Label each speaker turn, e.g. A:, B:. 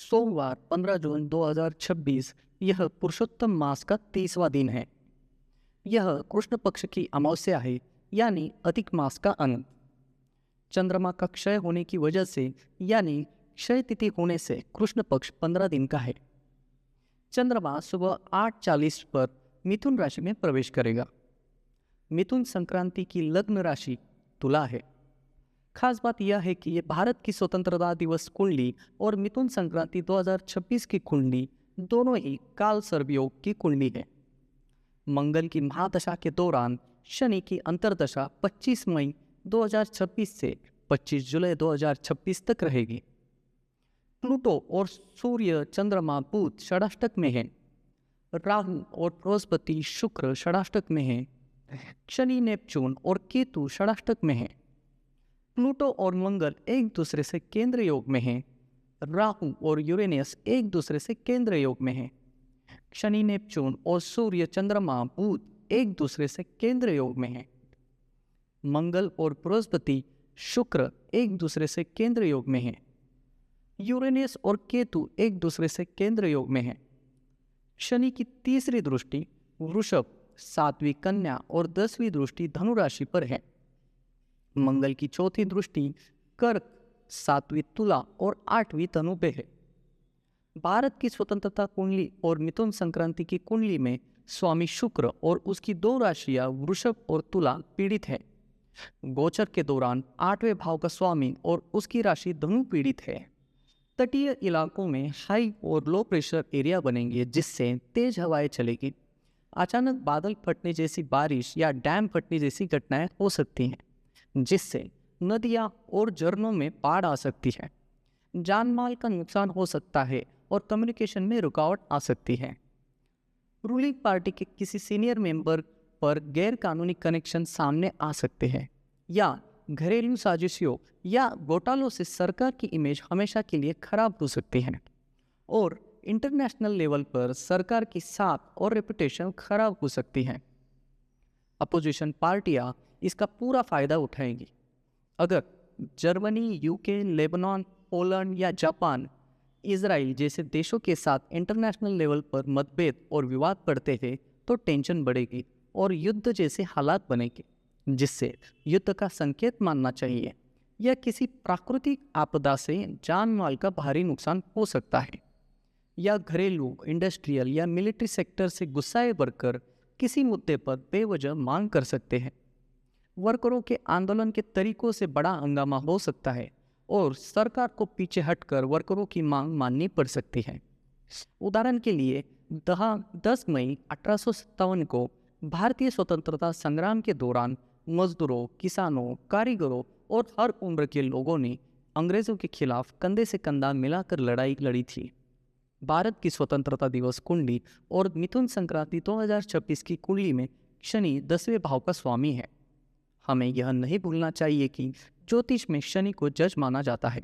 A: सोमवार 15 जून 2026 यह पुरुषोत्तम मास का 30वां दिन है। यह कृष्ण पक्ष की अमावस्या है, यानी अधिक मास का अंत। चंद्रमा का क्षय होने की वजह से यानी क्षय तिथि होने से कृष्ण पक्ष 15 दिन का है। चंद्रमा सुबह 8:40 पर मिथुन राशि में प्रवेश करेगा। मिथुन संक्रांति की लग्न राशि तुला है। खास बात यह है कि ये भारत की स्वतंत्रता दिवस कुंडली और मिथुन संक्रांति 2026 की कुंडली दोनों ही काल सर्प योग की कुंडली है। मंगल की महादशा के दौरान शनि की अंतर्दशा 25 मई 2026 से 25 जुलाई 2026 तक रहेगी। प्लूटो और सूर्य चंद्रमा बुध षडाष्टक में है। राहु और बृहस्पति शुक्र षडाष्टक में है। शनि नेपच्यून और केतु षडाष्टक में है। प्लूटो और मंगल एक दूसरे से केंद्र योग में हैं। राहु और यूरेनियस एक दूसरे से केंद्र योग में हैं। शनि नेपच्यून और सूर्य चंद्रमा बुध एक दूसरे से केंद्र योग में हैं। मंगल और बृहस्पति शुक्र एक दूसरे से केंद्र योग में हैं। यूरेनियस और केतु एक दूसरे से केंद्र योग में हैं। शनि की तीसरी दृष्टि वृषभ, 7वीं कन्या और 10वीं दृष्टि धनु राशि पर है। मंगल की चौथी दृष्टि कर्क, 7वीं तुला और 8वीं धनु पे है। भारत की स्वतंत्रता कुंडली और मिथुन संक्रांति की कुंडली में स्वामी शुक्र और उसकी 2 राशियां वृषभ और तुला पीड़ित है। गोचर के दौरान 8वें भाव का स्वामी और उसकी राशि धनु पीड़ित है। तटीय इलाकों में हाई और लो प्रेशर एरिया बनेंगे, जिससे तेज हवाएं चलेगी। अचानक बादल फटने जैसी बारिश या डैम फटने जैसी घटनाएं हो सकती हैं, जिससे नदियां और झरनों में बाढ़ आ सकती है। जान माल का नुकसान हो सकता है और कम्युनिकेशन में रुकावट आ सकती है। रूलिंग पार्टी के किसी सीनियर मेंबर पर गैर कानूनी कनेक्शन सामने आ सकते हैं या घरेलू साजिशों या घोटालों से सरकार की इमेज हमेशा के लिए खराब हो सकती है और इंटरनेशनल लेवल पर सरकार की साख और रेपुटेशन खराब हो सकती है। अपोजिशन पार्टियां इसका पूरा फायदा उठाएंगी। अगर जर्मनी, यूके, लेबनान, पोलैंड या जापान, इजराइल जैसे देशों के साथ इंटरनेशनल लेवल पर मतभेद और विवाद बढ़ते हैं तो टेंशन बढ़ेगी और युद्ध जैसे हालात बनेंगे, जिससे युद्ध का संकेत मानना चाहिए या किसी प्राकृतिक आपदा से जान माल का भारी नुकसान हो सकता है या घरेलू, इंडस्ट्रियल या मिलिट्री सेक्टर से गुस्साए बढ़कर किसी मुद्दे पर बेवजह मांग कर सकते हैं। वर्करों के आंदोलन के तरीकों से बड़ा हंगामा हो सकता है और सरकार को पीछे हटकर वर्करों की मांग माननी पड़ सकती है। उदाहरण के लिए 10 मई 1857 को भारतीय स्वतंत्रता संग्राम के दौरान मजदूरों, किसानों, कारीगरों और हर उम्र के लोगों ने अंग्रेजों के खिलाफ कंधे से कंधा मिलाकर लड़ाई लड़ी थी। भारत की स्वतंत्रता दिवस कुंडली और मिथुन संक्रांति 2026 की कुंडली में शनि 10वें भाव का स्वामी है। हमें यह नहीं भूलना चाहिए कि ज्योतिष में शनि को जज माना जाता है।